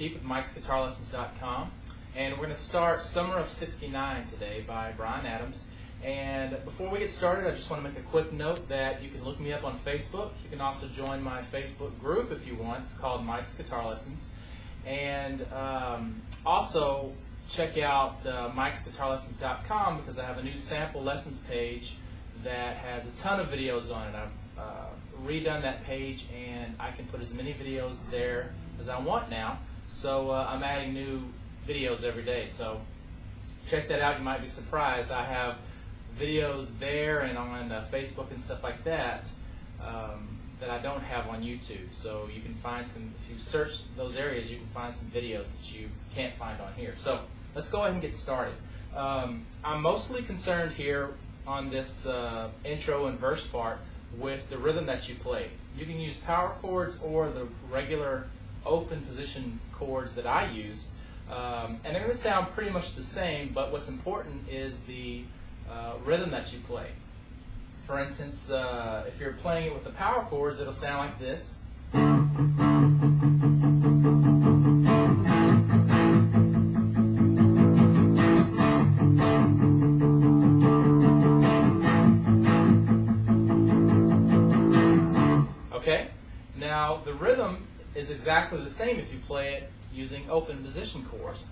Cheap with Mike'sGuitarLessons.com, and we're going to start Summer of '69 today by Bryan Adams. And before we get started, I just want to make a quick note that you can look me up on Facebook. You can also join my Facebook group if you want. It's called Mike's Guitar Lessons. And also check out Mike'sGuitarLessons.com because I have a new sample lessons page that has a ton of videos on it. I've redone that page, and I can put as many videos there as I want now. So I'm adding new videos every day. So check that out. You might be surprised. I have videos there and on Facebook and stuff like that that I don't have on YouTube. So you can find some, if you search those areas, you can find some videos that you can't find on here. So let's go ahead and get started. I'm mostly concerned here on this intro and verse part with the rhythm that you play. You can use power chords or the regular open position chords that I use. And they're going to sound pretty much the same, but what's important is the rhythm that you play. For instance, if you're playing it with the power chords, it'll sound like this. Okay? Now, the rhythm is exactly the same if you play it using open position chords.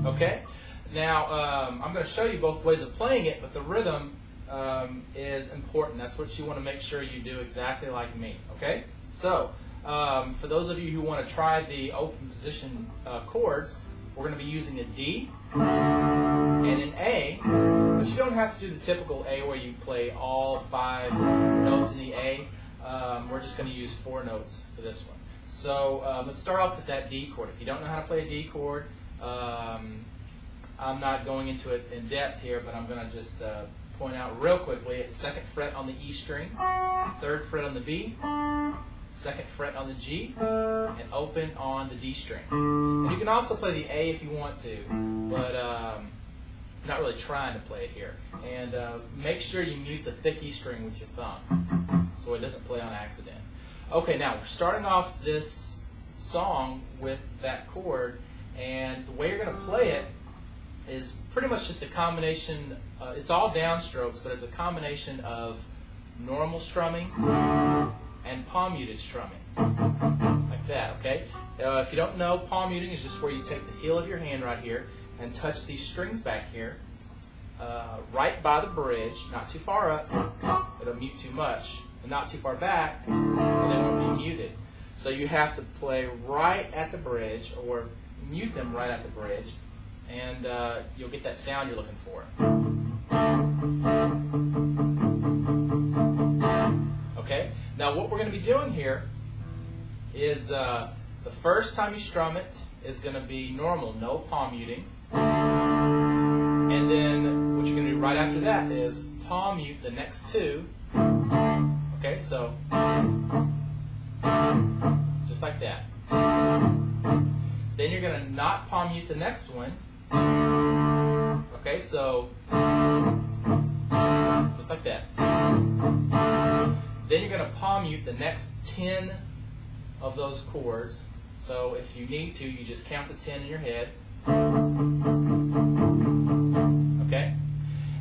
Okay? Now, I'm going to show you both ways of playing it, but the rhythm is important. That's what you want to make sure you do exactly like me. Okay? So, for those of you who want to try the open position chords, we're going to be using a D and an A, but you don't have to do the typical A where you play all 5 notes in the A. We're just going to use 4 notes for this one. So let's start off with that D chord. If you don't know how to play a D chord, I'm not going into it in depth here, but I'm going to just point out real quickly. It's 2nd fret on the E string, 3rd fret on the B, 2nd fret on the G, and open on the D string. You can also play the A if you want to, but I'm not really trying to play it here. And make sure you mute the thick E string with your thumb so it doesn't play on accident. Okay, now we're starting off this song with that chord, and the way you're going to play it is pretty much just a combination, it's all downstroke, but it's a combination of normal strumming and palm muted strumming, like that, okay? If you don't know, palm muting is just where you take the heel of your hand right here and touch these strings back here, right by the bridge, not too far up, it'll mute too much, and not too far back, and they won't be muted. So you have to play right at the bridge, or mute them right at the bridge, and you'll get that sound you're looking for. Okay? Now what we're going to be doing here is the first time you strum it is going to be normal, no palm muting. And then what you're going to do right after that is palm mute the next 2. Okay, so just like that. Then you're going to not palm mute the next one. Okay, so just like that. Then you're going to palm mute the next 10 of those chords. So if you need to, you just count the 10 in your head. Okay?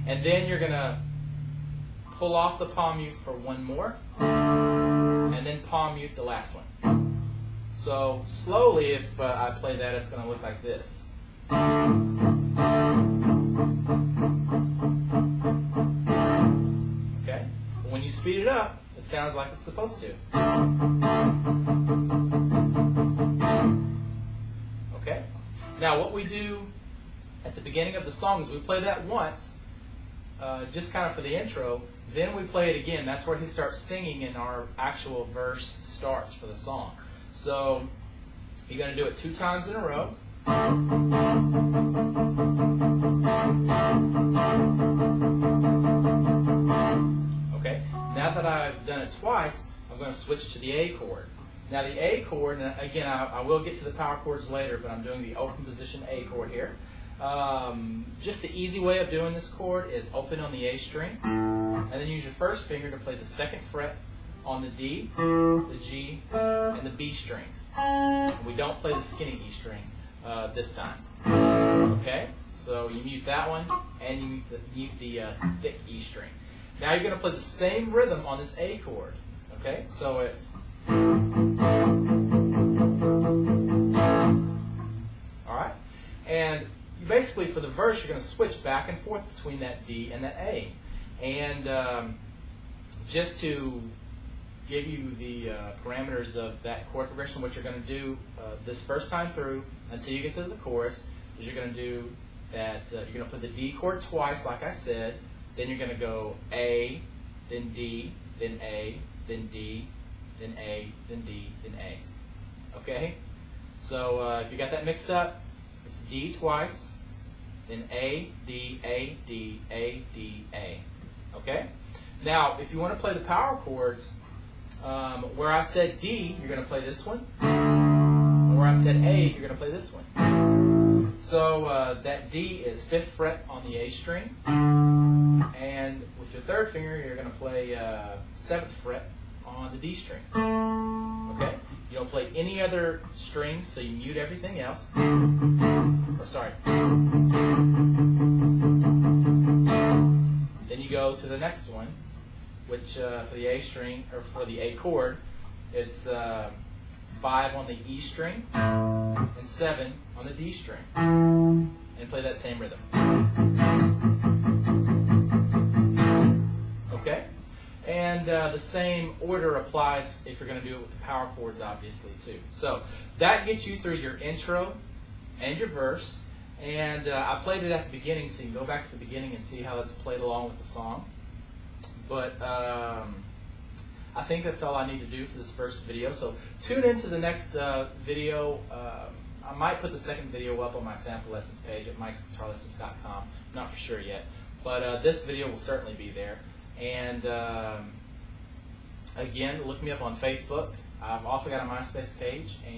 And then you're going to pull off the palm mute for 1 more, and then palm mute the last one. So slowly, if I play that, it's going to look like this. Okay? But when you speed it up, it sounds like it's supposed to. Okay? Now what we do at the beginning of the song is we play that once, just kind of for the intro, then we play it again. That's where he starts singing and our actual verse starts for the song. So you're going to do it 2 times in a row. Okay, now that I've done it twice, I'm going to switch to the A chord. Now the A chord, and again I will get to the power chords later, but I'm doing the open position A chord here. Just the easy way of doing this chord is open on the A string, and then use your first finger to play the second fret on the D, the G, and the B strings. And we don't play the skinny E string this time. Okay? So you mute that one, and you mute the thick E string. Now you're going to play the same rhythm on this A chord. Okay? So it's... Alright? And you basically, for the verse, you're going to switch back and forth between that D and that A. And just to give you the parameters of that chord progression, what you're going to do this first time through until you get to the chorus is you're going to do that, you're going to play the D chord twice, like I said, then you're going to go A, then D, then A, then D, then A, then D, then A. Okay? So if you got that mixed up, it's D twice, then A, D, A, D, A, D, A. Okay? Now, if you want to play the power chords, where I said D, you're going to play this one. And where I said A, you're going to play this one. So that D is 5th fret on the A string. And with your third finger, you're going to play 7th fret on the D string. Okay? You don't play any other strings, so you mute everything else. Or sorry. Then you go to the next one, which for the A string, or for the A chord, it's 5 on the E string and 7 on the D string. And play that same rhythm. Okay? And the same order applies if you're going to do it with the power chords, obviously, too. So that gets you through your intro and your verse. And I played it at the beginning, so you can go back to the beginning and see how that's played along with the song. But I think that's all I need to do for this first video. So tune into the next video. I might put the second video up on my sample lessons page at mikesguitarlessons.com. Not for sure yet. But this video will certainly be there. And again, look me up on Facebook. I've also got a MySpace page. And